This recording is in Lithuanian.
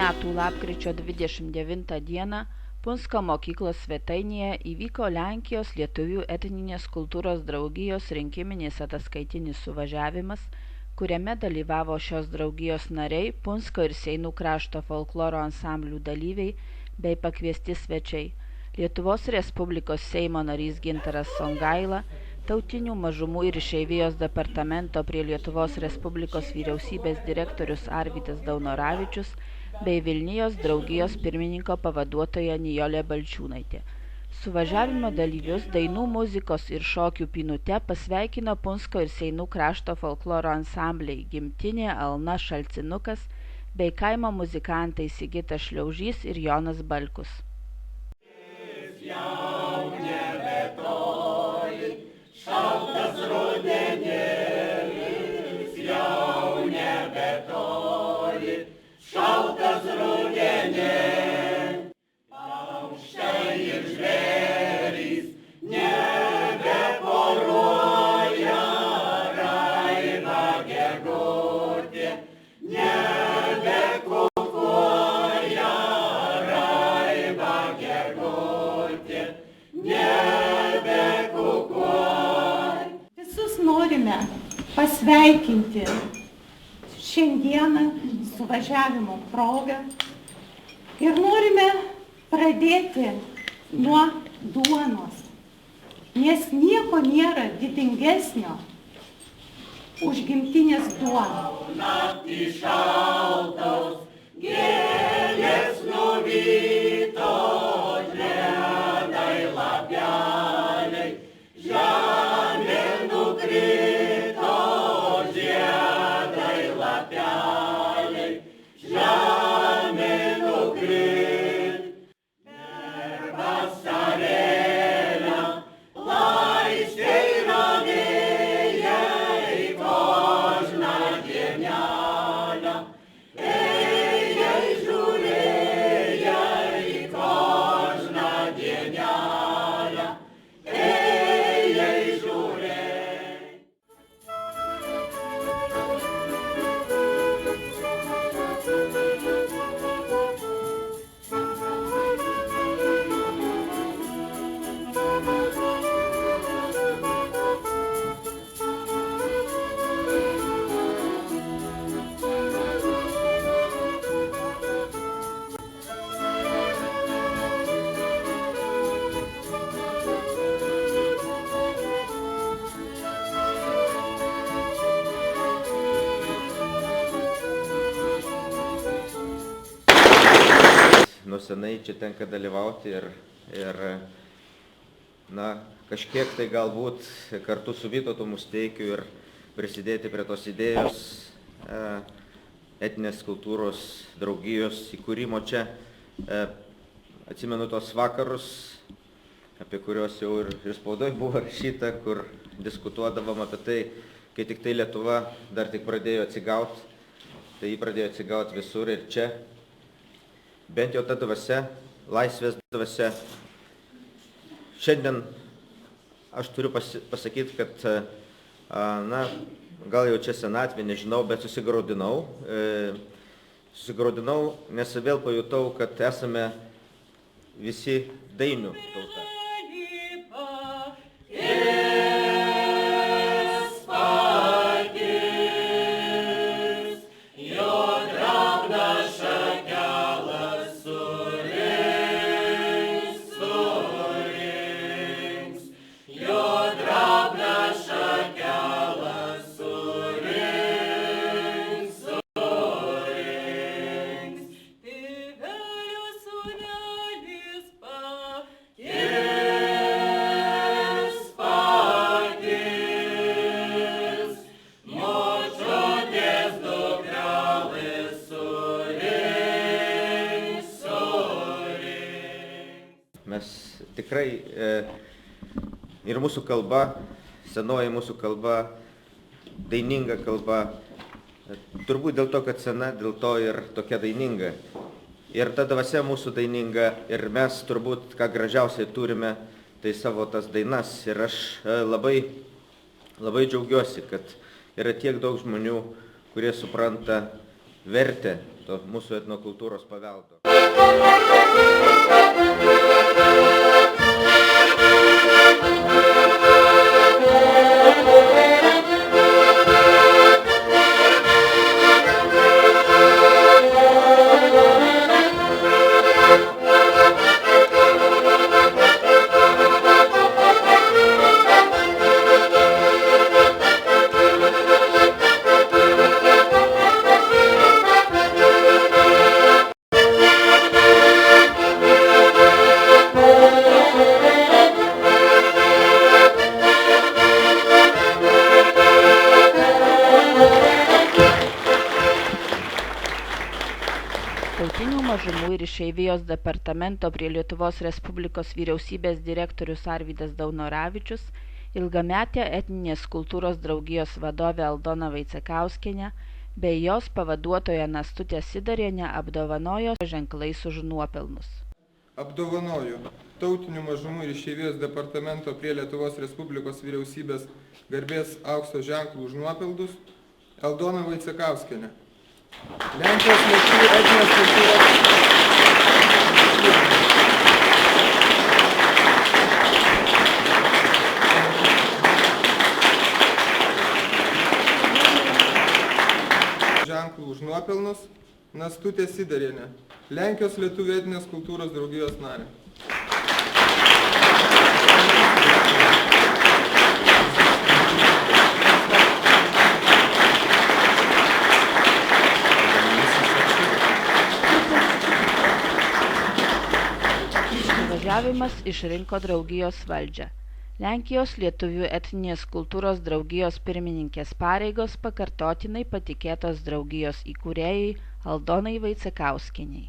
metų lapkričio 29 dieną Punsko mokyklos svetainėje įvyko Lenkijos lietuvių etninės kultūros draugijos rinkiminis ataskaitinis suvažiavimas, kuriame dalyvavo šios draugijos nariai, Punsko ir Seinų krašto folkloro ansamblių dalyviai bei pakviesti svečiai. Lietuvos Respublikos Seimo narys Gintaras Songaila, Tautinių mažumų ir išeivijos departamento prie Lietuvos Respublikos vyriausybės direktorius Arvydas Daunoravičius bei Vilnijos draugijos pirmininko pavaduotoja Nijolė Balčiūnaitė. Suvažiavimo dalyvius dainų, muzikos ir šokių pynute pasveikino Punsko ir Seinų krašto folkloro ansambliai Gimtinė, Alna, Šalcinukas bei kaimo muzikantai Sigitas Šliaužys ir Jonas Balkus. Šaltas rudenėlis jau nebetoli, šaltas rudenė, paukščiai ir žvėrys nebeporuoja, raiba gegutė nebekukuoja, raiba gegutė nebekukuoja. Norime pasveikinti šiandieną suvažiavimo progą ir norime pradėti nuo duonos, nes nieko nėra didingesnio už gimtinės duoną. Naktį šaltos, gėlės nuvytos, ledai lapeliai, žemė nukrito, žiedai lapeliai, žemė nukrito. Per vasarėlę laistei ravėjai kožną dienelę, ėjai žiūrėjai kožną dienelę, ėjai žiūrėjai. Nuo senai čia tenka dalyvauti ir kažkiek tai galbūt kartu su Vytautu Musteikiu ir prisidėti prie tos idėjos etninės kultūros draugijos įkūrimo čia. Atsimenu tos vakarus, apie kuriuos jau ir spaudoj buvo rašyta, kur diskutuodavom apie tai, kai tik tai Lietuva dar tik pradėjo atsigauti, tai jį pradėjo atsigauti visur ir čia. Bent jau ta dvasia, laisvės dvasia. Šiandien aš turiu pasakyti, kad, gal jau čia senatvė, nežinau, bet susigraudinau. Susigraudinau, nes vėl pajutau, kad esame visi dainių tauta. Mes tikrai ir mūsų kalba, senoji mūsų kalba, daininga kalba, turbūt dėl to, kad sena, dėl to ir tokia daininga. Ir ta dvasia mūsų daininga ir mes turbūt, ką gražiausiai turime, tai savo tas dainas. Ir aš labai džiaugiuosi, kad yra tiek daug žmonių, kurie supranta vertę to mūsų etnokultūros paveldo. Tautinių mažumų ir išeivijos departamento prie Lietuvos Respublikos vyriausybės direktorius Arvydas Daunoravičius, ilgametė etninės kultūros draugijos vadovė Aldona Vaicekauskienė bei jos pavaduotoja Nastutė Sidarienė apdovanojo ženklais už nuopelnus. Apdovanoju Tautinių mažumų ir išeivijos departamento prie Lietuvos Respublikos vyriausybės garbės aukso ženklų už nuopelnus Aldoną Vaicekauskienę. Lenkijos lietuvių etninės kultūros ženklų už nuopelnus Nastutė Sidarienė, Lenkijos lietuvių etninės kultūros draugijos narė. Važiavimas išrinko draugijos valdžią. Lenkijos lietuvių etninės kultūros draugijos pirmininkės pareigos pakartotinai patikėtos draugijos įkūrėjai Aldonai Vaicekauskienei.